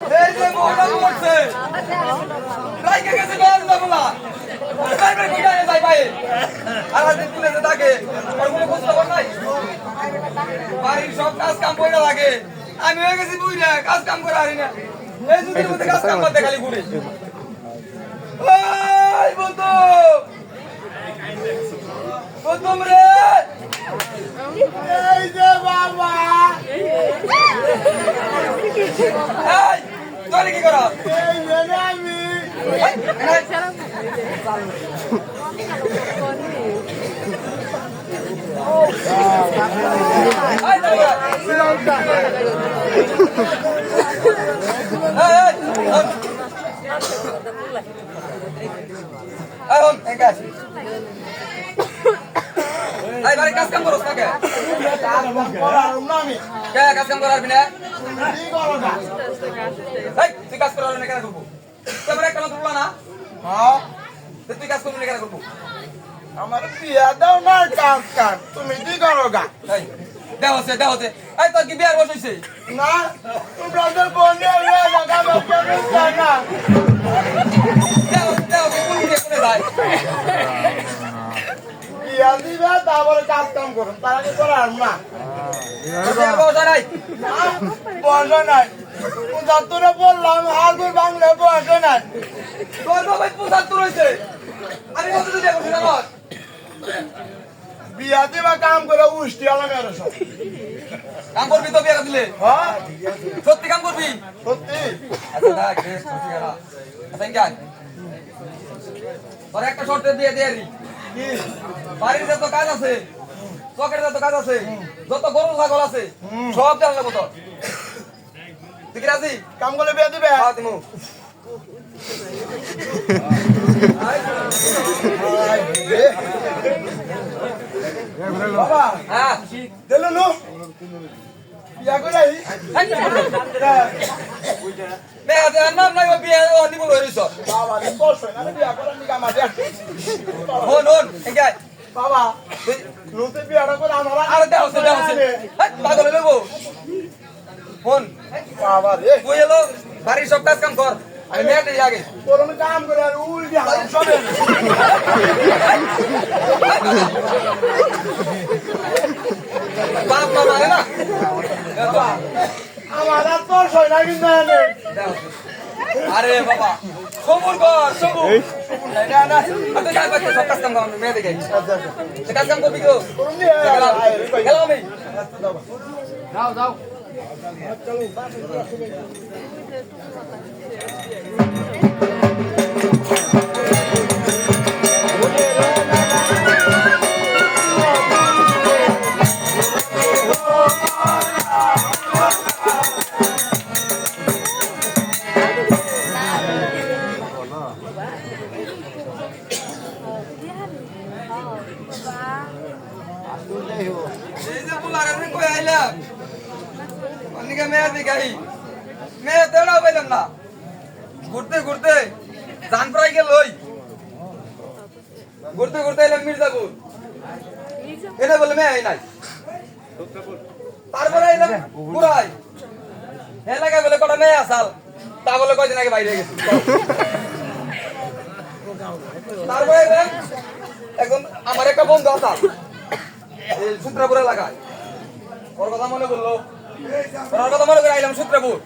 এই যে মোটা করছে লাইকে গেছে গাল দাবলা ভাই ভাই কোথায় ভাই ভাই আর আজ পুলিশে থাকে আর কোনো খোঁজ খবর নাই বাড়ির সব কাজ কাম কইরা লাগে আমি হয়ে গেছি বুইরা কাজ কাম করা হারি না এই যুগের মধ্যে কাজ কাম করতে খালি ঘুরে ওই বন্ধু বন্ধু রে এই যে বাবা এই তোরে কি করো এই যে আমি বাড়ি কাজ কাম করো নাকি কাজ কাম করার বিনা তুই কাজ করার কেন করবো তোমার একটা মাত্র না তুই কাজ করবি কেন করবো আমার বিয়া দাও না কাজ কাজ তুমি কি করো গা দেওয়া হচ্ছে এই তোর কি বিয়ার বয়স হয়েছে না তোমরা বন্ধে না দেওয়া কোন দিয়ে কোনে যায় বিয়া দিবা তারপরে কাজ কাম করো তারা কি করার না বিয়ার বয়স নাই বয়স নাই তোরা বললাম হাগুর বাংলা বয়স নাই তোর বাবাই 75 হয়েছে আমি কত দিয়ে বসে না বিয়া দিবা কাম করে উষ্টি আলাম এর সব কাম করবি তো বিয়া দিলে হ্যাঁ সত্যি কাম করবি সত্যি আচ্ছা না গ্রেস করছি গেলা আচ্ছা কেন তোর একটা শর্তে দিয়ে দিয়ে রি কি বাড়ির যত কাজ আছে চকের যত কাজ আছে যত গরু ছাগল আছে সব জানলে কত তুই কি রাজি কাম করে বিয়া দিবে হ্যাঁ দিমু বাবা হ্যাঁ দিল নো বিয়া করে মেয়ে নাম নাই বিয়ে ও নিব লইছ বাবা বস না বিয়া করে নি কাম আছে হন হন এঙ্গাই বাবা নুতে বিয়াটা করে আমার আর দেও পাগল লইব ফোন বাবা রে কই এলো বাড়ির সব কাজ কাম কর আমি মেয়েতে আগে তোর আমি কাম করে আর উল্টি হাল সবে বাপ মা মানে না আমার আর তোর সয় না কিন্তু এনে আরে বাবা সবুর কর সবুর না না আমি যাই পাচ্ছি সব কাজ কাম কর মেয়ে দেখে কাজ কাম করবি কেউ তোর নিয়ে গেলাম আমি যাও যাও এই যে বুলারে কই আইলা অনেকে মেয়ে দেখাই মেয়ে তেড়া পাইলাম না ঘুরতে ঘুরতে জান প্রায় গেল ওই ঘুরতে ঘুরতে এলাম মির্জাপুর এনে বলে মেয়ে নাই তারপরে এলাম পুরাই এলাকায় বলে কটা মেয়ে আসাল তা বলে কয়দিন আগে বাইরে গেছে তারপরে এলাম এখন আমার একটা বন্ধু আসাল এই সূত্রাপুর এলাকায় ওর কথা মনে করলো ওর কথা মনে করে আইলাম সূত্রাপুর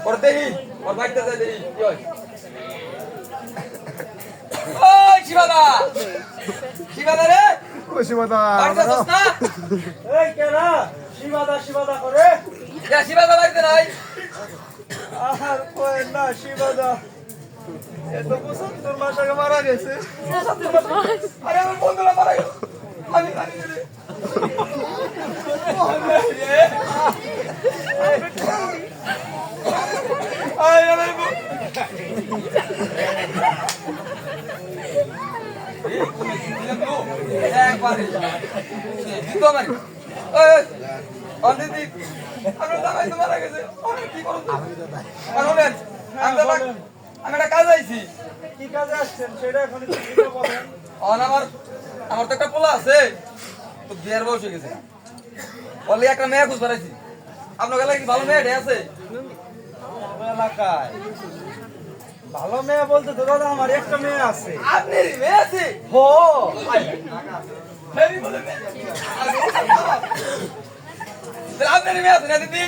ওর দেখি ওর বাড়িতে যাই দেখি কি হয় ওই শিবাদা শিবাদা রে ও শিবাদা বাড়িতে আছিস না এই কেনা শিবাদা করে শিবাদা বাড়িতে নাই আর কই না শিবাদা এত 75 মাস আগে মারা গেছে আরে আমার বন্ধুরা মারা গেল আমি জানি না রে আয় আমার একবারে দিত মারি অনেক আমরা দাবাই তো মারা গেছে অনেক কি করো আমি একটা কাজ আইছি কি কাজে আসছেন সেটা এখন বলেন আমার তো একটা পোলা আছে তো বিয়ের বয়স হয়ে গেছে বলে একটা মেয়ে খুঁজ বেড়াইছি আপনার গেলে কি ভালো মেয়ে আছে এলাকায় ভালো মেয়ে বলতে তো দাদা আমার একটা মেয়ে আছে। আপনার মেয়ে আছে? হো মেয়ে বলে মেয়ে। তাহলে আপনার মেয়ে আছে না দিদি?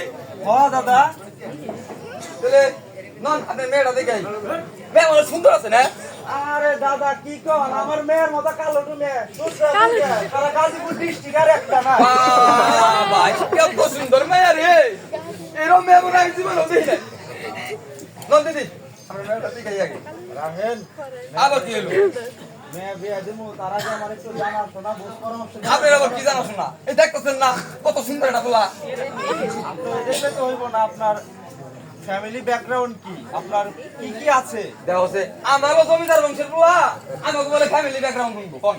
হ দাদা। তাহলে নন আপনার মেয়েটা দেখে আই। মেয়ে বলে সুন্দর আছে না? আরে দাদা কি কন, আমার মেয়ের মতো কালো টুনে সারা গাজীপুর ডিস্ট্রিক্ট আর একটা না। ভাই কত সুন্দর মেয়ে রে, এরকম মেয়ে মনে হয় জীবনে দেখি নাই। নন দিদি আপনার মেয়েটা দেখে আগে। রাহেন আবার কি হলো? মেয়ে বিয়ে দিমু তার আগে আমার একটু জানা শোনা বুঝ পরামর্শ দিন। আপনার আবার কি জানা শোনা? এই দেখতেছেন না কত সুন্দর এটা বলা। আপনার দেখলে তো হইব না আপনার ফ্যামিলি ব্যাকগ্রাউন্ড কি, আপনার কি কি আছে। দেখো সে আমারও জমিদার বংশের পোলা, আমাকে বলে ফ্যামিলি ব্যাকগ্রাউন্ড শুনবো কোন?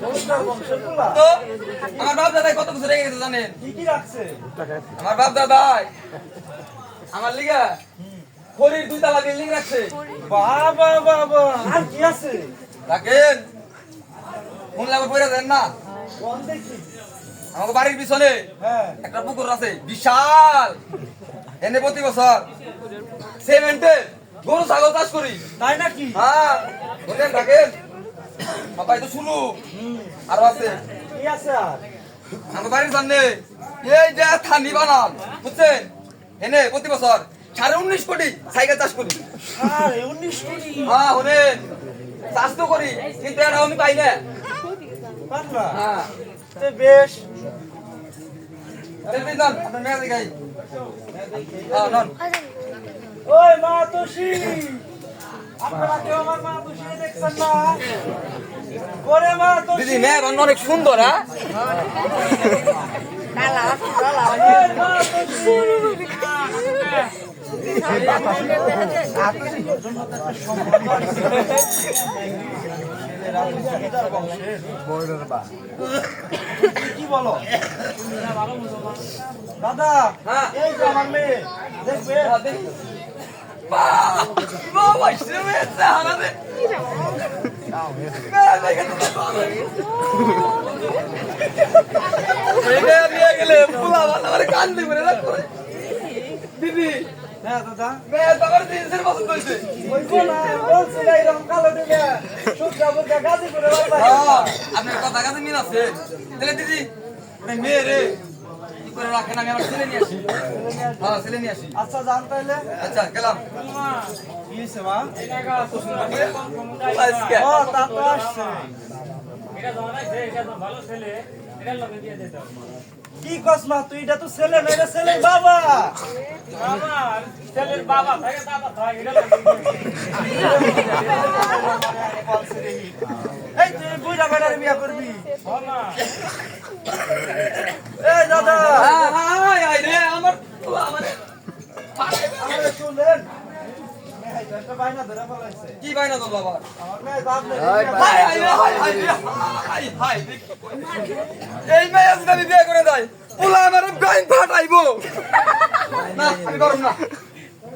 জমিদার বংশের পোলা? তো আমার বাপ দাদাই কত কিছু রেখে গেছে জানেন? কি কি রাখছে? আমার বাপ দাদাই আমার লিগা খড়ির 2 তলা বিল্ডিং রাখছে। বাবা বাবা, আর কি আছে? রাখেন মন লাগবে পয়রা দেন না। কোন দেখি? আমাকে বাড়ির পিছনে হ্যাঁ একটা পুকুর আছে বিশাল, এনে প্রতি বছর সিমেন্টে গরু ছাগল চাষ করি। তাই নাকি? হ্যাঁ বলেন রাখেন বাবাই তো শুনু। আরো আছে কি আছে আর? আমার বাড়ির সামনে এই যে থানি বানান বুঝছেন, এনে প্রতি বছর 19.5 কোটি সাইকেল চাষ করি। আরে 19 কোটি? হ্যাঁ শুনেন চাষ তো করি কিন্তু এটা আমি পাই না। পান না? হ্যাঁ তে বেশ। তেলবি নন আপনার মেয়ে দেখাই। হ্যাঁ নন ওই মা তোষি, আপনারা কেউ আমার মা তোষি দেখছেন না? ওরে মা তোষি, দিদি মেয়ে বান অনেক সুন্দর। হ্যাঁ ওই মা তোষি। কি বলো দাদা? হ্যাঁ। এই যে আমার মেয়ে দেখবে। বাবা মেয়ে হারাবে গেলে পুলা ভালো কান্দি করে রাখবে দিদি। হ্যাঁ দাদা, মেয়ে তোমার 3 বছর হয়েছে। ওই কোনা বলছি না এরকম কালো দিলে সুজা বুজা গাজি করে আপনার কথা কাছে মিল আছে। তাহলে দিদি মেয়ে রে কি করে রাখেন, আমি আমার ছেলে নিয়ে আসি। হ্যাঁ ছেলে নিয়ে আসি। আচ্ছা জান তাইলে। আচ্ছা গেলাম। কি হয়েছে মা? আজকে ও তা তো আসছে। কি কস মা তুই? এটা তো ছেলে না, এটা ছেলের বাবা। এই তুই বুইড়া বেড়ারে বিয়া করবি? এই দাদা আমার আমারে শুনলেন? এই তো একটা বাইনা ধরে ফেলাইছে। কি বাইনা তো বাবা? আমার মেয়ে তো আপনার এই মেয়ে আজকে আমি বিয়ে করে দেয় ওলা আমার গাইন ফাটাইবো না, আমি করব না।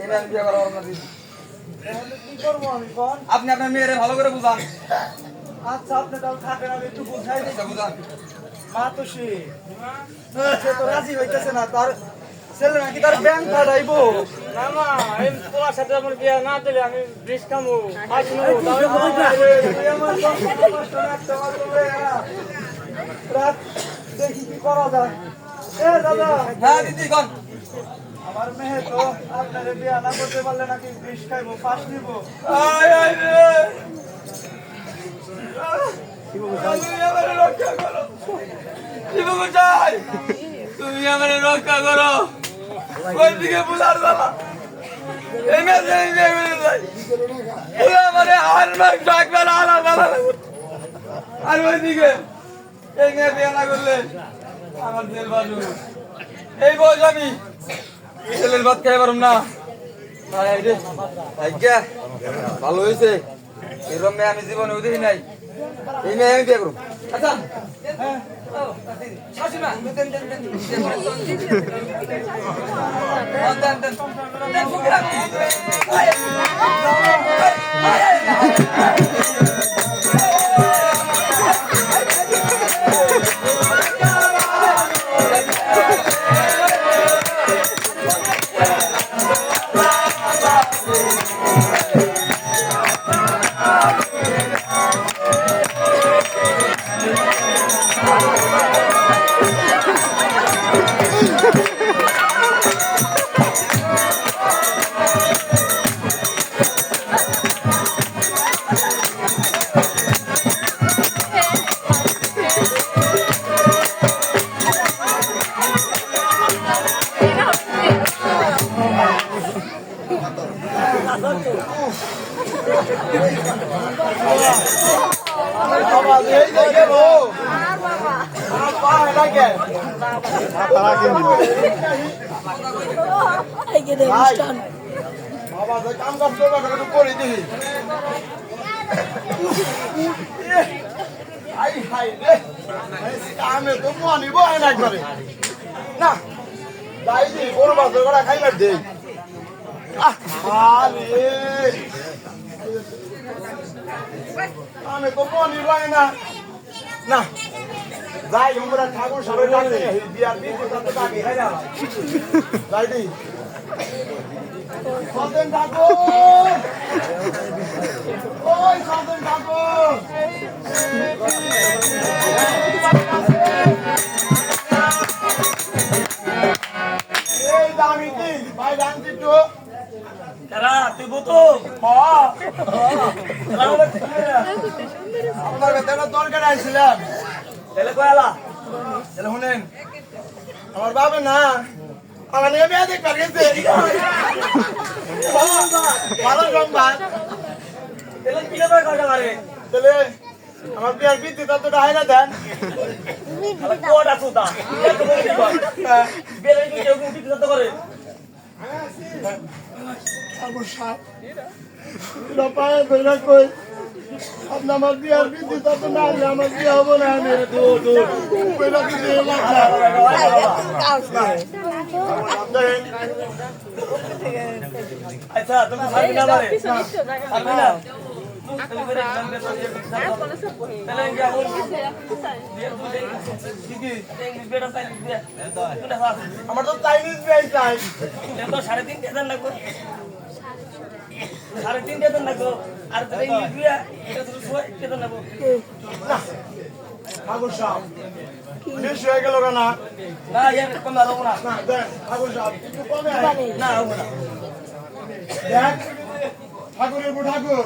এই মেয়ে আমি বিয়ে করব না দিদি। কি করবো আমি কোন? আপনি আপনার মেয়েরে ভালো করে বুঝান। আচ্ছা আপনি তাহলে থাকেন, আমি একটু বুঝাই দিই। আচ্ছা বুঝান। মা তো সে তো রাজি হইতেছে না, তার ছেলে নাকি তার ব্যাংক ফাটাইবো। না মা, এই তোমার সাথে আমার বিয়ে না দিলে আমি বৃষ খামু আসবো তুই আমার সংসারে কষ্ট রাখতে পারবো রে। রাত দেখি কি করা যায়। এ দাদা, হ্যাঁ দিদি কোন আমার মেয়ে তো আপনারে বিয়া না করতে পারলে নাকি বিষ খাইবো, ফাঁস নিব। আয় আয় রে তুমি আমারে রক্ষা করো, শিবু চাই তুমি আমারে রক্ষা করো। ওই দিকে বুলার দাদা এই মেয়ে এই মেয়ে মেরে যাই ওরা আমারে আর মার ডাকবে না আলা বাবা। আর ওই দিকে এই মেয়ে বিয়ে না করলে আমার জেল বাজু। এই বয়স আমি ছেলের ভাত খাই পারুম না। ভাই রে ভাগ্যা ভালো হয়েছে, এরকম মেয়ে আমি জীবনে দেখি নাই। এই মেয়ে আমি বিয়ে করুম। আচ্ছা শাশুড়া দেন দেন দেন দেন দেন দেন ফুকিরা আয় আয় আয় বাবা এই দেখে গো আমার পা লাগে বাবা যে কাম করতে হবে করে দিই আই হাই রে আমি তো মনি বয় না করে না যাই দি বড় মাছ ওরা খাইবার দেই আরে আমি তো মনি বয় না না যাই আমরা ঠাকুর সবাই ডাকতে বিয়ার বিয়ে করতে বাকি খাই না যাই দি সাধন ঠাকুর ওই সাধন ঠাকুর এই দামি কি ভাই জানতি তো তারা তুই বতো আপনার বেতন দরকার আইছিলাম তাহলে কয়ালা তাহলে শুনেন আমার বাবা না আমার নিয়ে মেয়ে দেখবার গেছে ভালো সংবাদ তাহলে কি ব্যাপার কথা করে তাহলে আমার বিয়ার বৃদ্ধি ততটা হয় না দেন কোড আছে তা এত বড় কি কর বেলে কি কেউ কি করতে করে ঠাকুর সাপ পায়ে ধরে কই আপনি আমার বিয়ার বৃদ্ধি তত না হলে আমার বিয়ে হবো না আমি কইলা কিছু এলাম না আচ্ছা তুমি সাবি না মারে সাবি না আমার তো চাইনিজ বিয়াই চাই 3.5 লাগবে 3.5 লাগবে আর তুমি বিয়া এটা তো কেন নেব ঠাকুর সাপ বেশি হয়ে গেল না না यार কম না না না দেখ ঠাকুর সাপ একটু কমে না হবে না দেখ ঠাকুরের গো ঠাকুর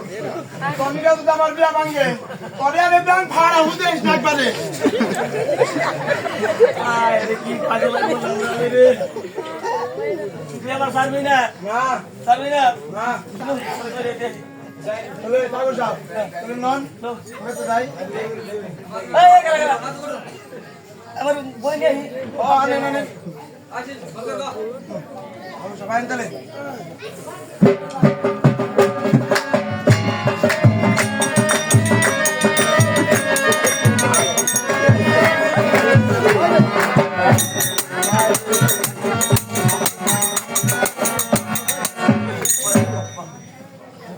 কমিটা তো আমার বিয়া ভাঙে পরে আরে ব্যাংক ভাড়া হুদে একবারে আরে কি কাজে লাগবে রে তুই আমার সারবি না না সারবি না না তাহলে ঠাকুর সাপ তাহলে নন আমি তো যাই এই গেলা গেলা আমার বই নেই ও আনে আনে আসেন বলবে তো আমি সবাই তাহলে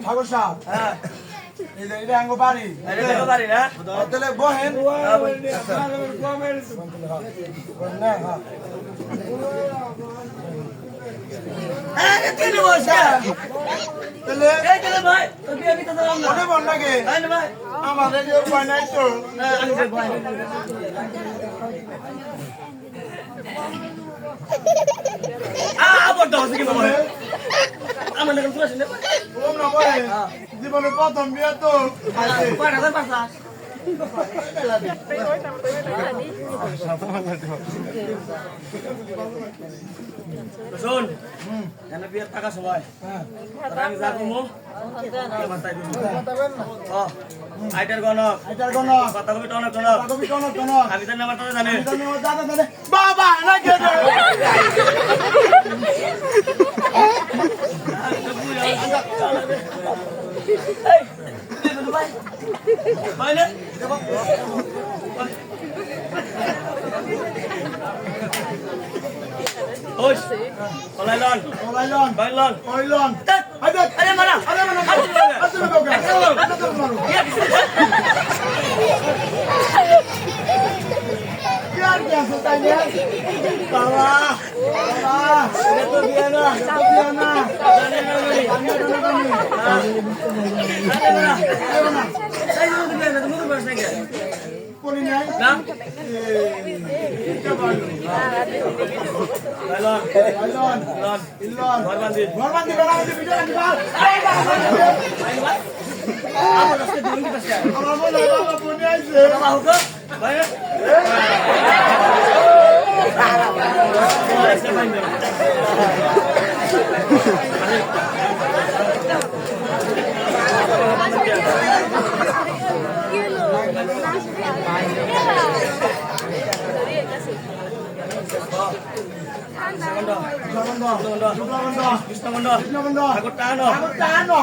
ঠাকুর সাহেব হ্যাঁ এটা আঙ্গ বাড়ি আরে দেখো পারি না তাহলে বহেন আরে তুই বসা তাহলে এই গেলে ভাই তুই বিয়ে দিতে দাও না ওটা বল নাকি আই না ভাই আমাদের যে উপায় নাই তো আমি যে ভাই আবার দাও কি বাবা আমার নাম তুই আসেন ওম না বলে জীবনে প্রথম বিয়ে তো কয়টা কয় পাঁচটা শোন কেন বিয়ের টাকা সময় আমি যা কমো আমার তাই আইটার গণক এটার কোন কথা কবি টনক টনক কবি কোন কোন আমি জানি আমার তো জানে দাদা দাদা বাবা না কে ভাই না ওই কলাইলন ওলাইলন বাইলন ওলাইলন আরে আরে মারা আরে না আরে यार कैसे ताई बाबा बाबा ये तो दिया ना कोनी नहीं না বাইলন इल्लॉन इल्लॉन ঘরবান্দি घरबंदी बना दे वीडियो निकाल আমার কাছে দিন দিতে আমার বলে বাবা কোনি আইছে বাবা হুক ভাই না কৃষ্ণমন্ড ঠাকুর টানো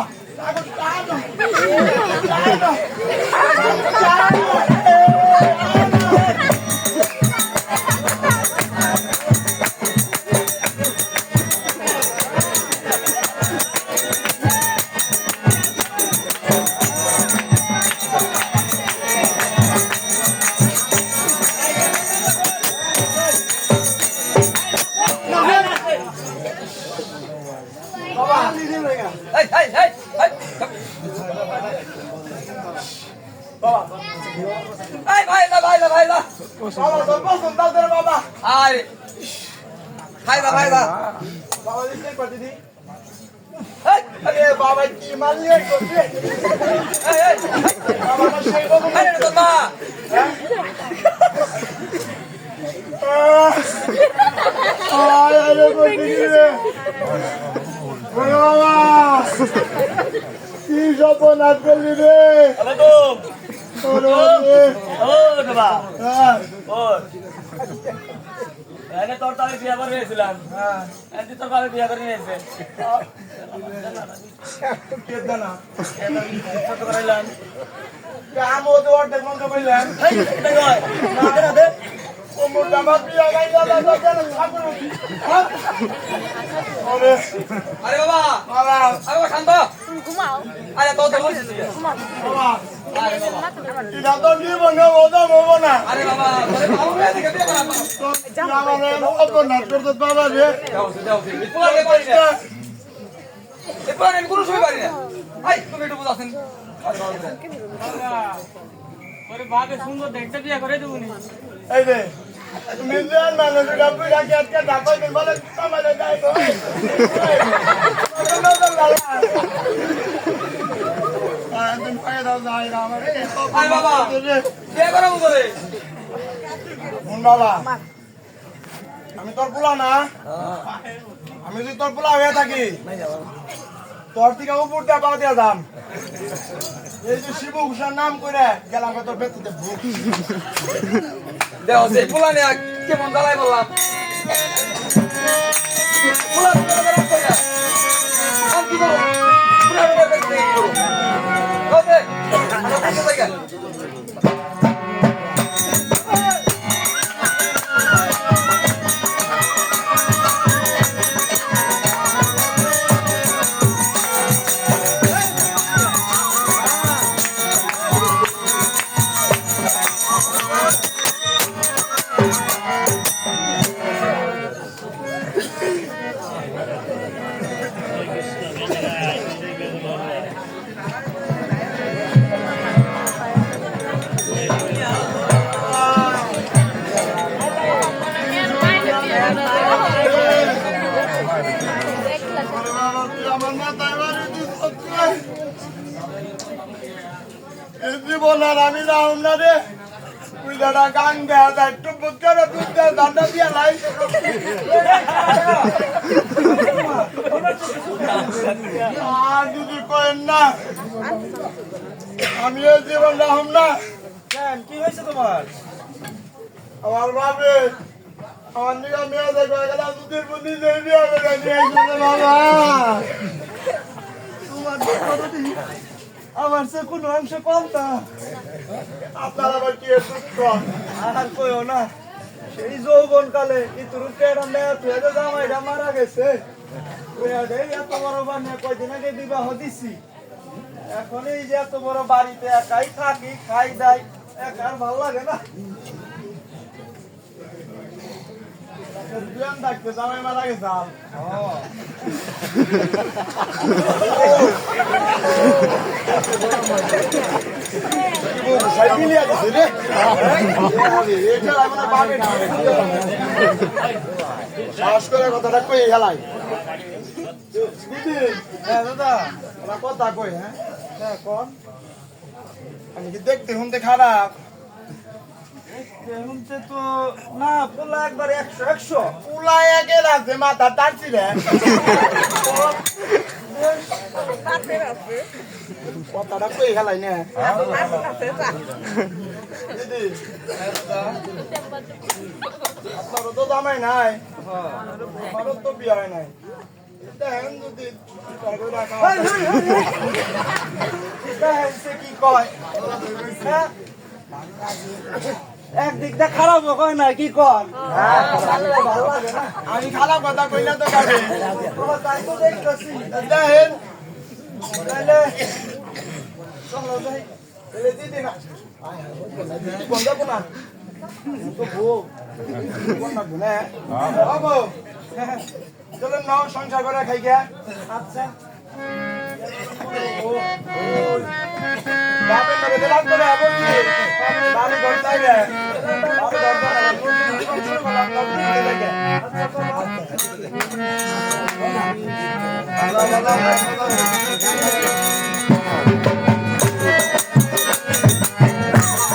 এই এই এই এই এই ভাইলা আরে ভাইলা বাবা কি মানিয়ে করছে আরে তো মা আরে করছি রে বাবা কি সপনাথ করলি রে তোর তো আমি বিয়া করে নিয়েছিলাম তোর আমি বিয়া করে নিয়েছে করাইলাম আমিও তো অর্ধেক মন্ত্র করলাম কোমরটা আমার বিয়া গাইলা আরে বাবা বাবা আরে শান্ত ঘুমাও আরে তো বলছিস বাবা এটা তো জীবনে ওদা হবো না আরে বাবা তোরে ভালো করে দেখে বিয়ে করা আমার অপনাথ করতে বাবা রে যাও এই পারি না এই পারি আমি কোনো সময় পারি না আই তুমি একটু বুঝাছেন ওরে বাগে সুন্দর দেখতে বিয়া করে দেবুনি এই রে তুমি জান মানুষ ডাবু রাখি আজকে ডাকাই দিন বলে আমারে যাই তো দিন পায়ে দাও যাই না আমারে আরে বাবা বিয়ে করা বুঝরে মুন বাবা আমি তোর পোলা না আমি যদি তোর পোলা হয়ে থাকি তোর থেকে উপর দিয়ে পা দিয়ে দাম এই যে শিব ঘোষার নাম করে গেলাম তোর বেততে ভুক দেও সে পোলা নিয়ে কেমন জ্বালাই বললাম পোলা রাখ কইরা আমি কি করব পোলা রাখ কি করব ওতে আমি তো যাই আমার মাথায় বাড়ি জীবন আর আমি রাউন না রে তুই দাদা গান দেয়া যায় টুপুক করে তুই দাদা দিয়া লাই আর যদি কয়েন না আমি এই জীবন রাহুম না কি হয়েছে তোমার আমার বাবা আমার নিগা মেয়ে দেখো গেল দুধের বুদ্ধি দিয়ে বিয়ে করে নিয়ে বাবা তোমার কতদিন আমার সে কোনো অংশ কম না আপনার আবার কি দুঃখ আর কইও না সেই যৌবন কালে ইতুরুকে একটা মেয়ে তুই জামাইটা মারা গেছে এত বড় বানিয়ে কয়দিন আগে বিবাহ দিছি এখন এই যে এত বড় বাড়িতে একাই থাকি খাই দাই একার ভালো লাগে না বিয়ান থাকতে জামাই মারা গেছে সাহস করে কথাটা কই হেলাই হ্যাঁ দাদা ওরা কথা কই হ্যাঁ হ্যাঁ কোন আমি কি দেখতে শুনতে খারাপ শুনতে তো না পোলা একবার 100 পুলাই একে রাখছে মাথা টানছি রে কথাটা কই হেলাই না দিদি আপনারও তো জামাই নাই আমারও তো বিয়ে হয় নাই দেখেন যদি ট্রাই করে রাখা হয়। দেখেন সে কি কয় হ্যাঁ? একদিক দিয়ে খারাপ কয় না কি কর ভালো লাগে না আমি খারাপ কথা কইলে তো কাটে তোমার তাই তো দেখতেছি দেখেন তাহলে চলো যাই তাহলে দিদি না কোন যাবো না তো বউ কোন না গুনে বাবু চলো ন সংসার করে খাই গে আচ্ছা বাপের লগে দিলাম করে বলছি বাড়ি ঘর চাইবে বাড়ি ঘর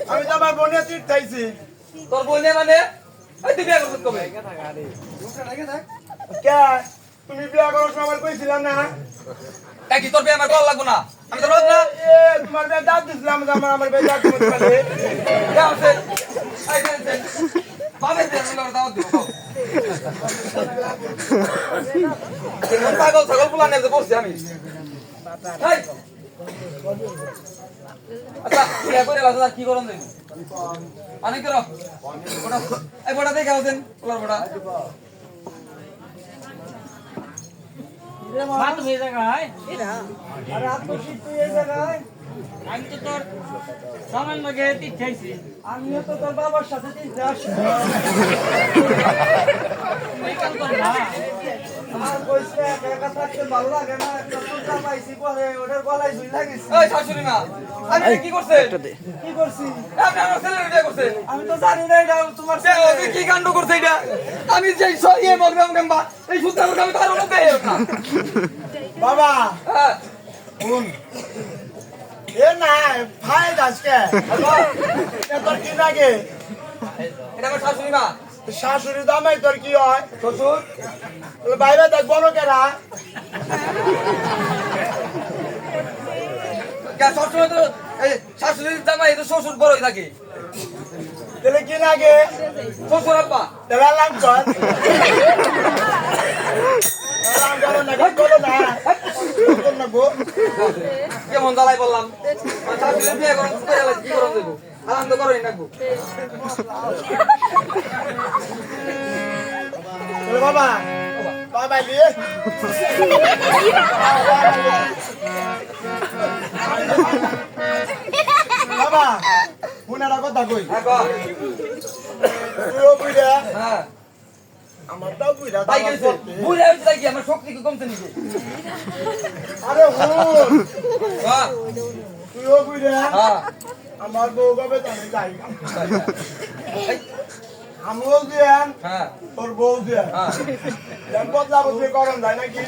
আমি তো আমার বোনের চিট চাইছি তোর বোনে মানে ওই তুই বিয়ে করছিস কবে কে তুমি বিয়া করার সময় আমার কইছিলাম না কি তোর বিয়ে আমার কল লাগবো না আমি তো রোজ না এ তোমার বিয়ে দাঁত দিছিলাম যে আমার বিয়ে দাঁত দিতে পারে যা আছে আই দে বাবে দে আমি দাও দিব কেমন পাগল ছাগল ফুলা নেতে বসছি আমি এই আচ্ছা বিয়ে করে লাসা কি করন দেন অনেক করো বড় এই বড় দেখে আছেন ওলার বড় মা তুমি এই জায়গায় আরে আপনি তুই এই জায়গায় আমি তো তোর সামান লগে তিচ্ছাইছি আমিও তো তোর বাবার সাথে চিনতে আসি এই কাম কর না আর কইছে একা থাকতে ভালো লাগে না একটা সুতা পাইছি পরে ওটার গলায় ঝুল লাগিয়েছি এই শাশুড়ি মা আমি কি করছে কি করছি আপনি আমার ছেলের বিয়ে করছেন আমি তো জানি না এটা তোমার সে ওকে কি কাণ্ড করছে এটা আমি যে সরিয়ে বললাম কেমবা এই সূত্র আমি তার মধ্যে না বাবা হ্যাঁ শুন এ না ফাইল আজকে এ তোর কি লাগে এটা আমার শাশুড়ি মা শাশুড়ি দামাই তোর কি হয় শ্বশুর বাইরে দেখ বলো কেরা সবসময় তো এই শাশুড়ির জামাই তো শ্বশুর বড়ই থাকে তাহলে কি লাগে শ্বশুর আব্বা তাহলে আলাম কর আলাম করো না কি করো না কর না গো কেমন জ্বালাই বললাম আমার শাশুড়ি বিয়ে করুন কি করুন দেবো আনন্দ করেন রাখবো তাহলে বাবা বাবা দিয়ে বাবা হুনারা কথা কই তুইও বুঝা হ্যাঁ আমারটাও বুঝা তাই গেছে বুড়ে হয়েছে তাই কি আমার শক্তি কি কমছে নিচে আরে হুন তুইও বুঝে হ্যাঁ আমার বউ কবে জানি যাই আমিও দিয়েন হ্যাঁ তোর বউ দিয়েন হ্যাঁ বদলা বদলি করন যায় নাকি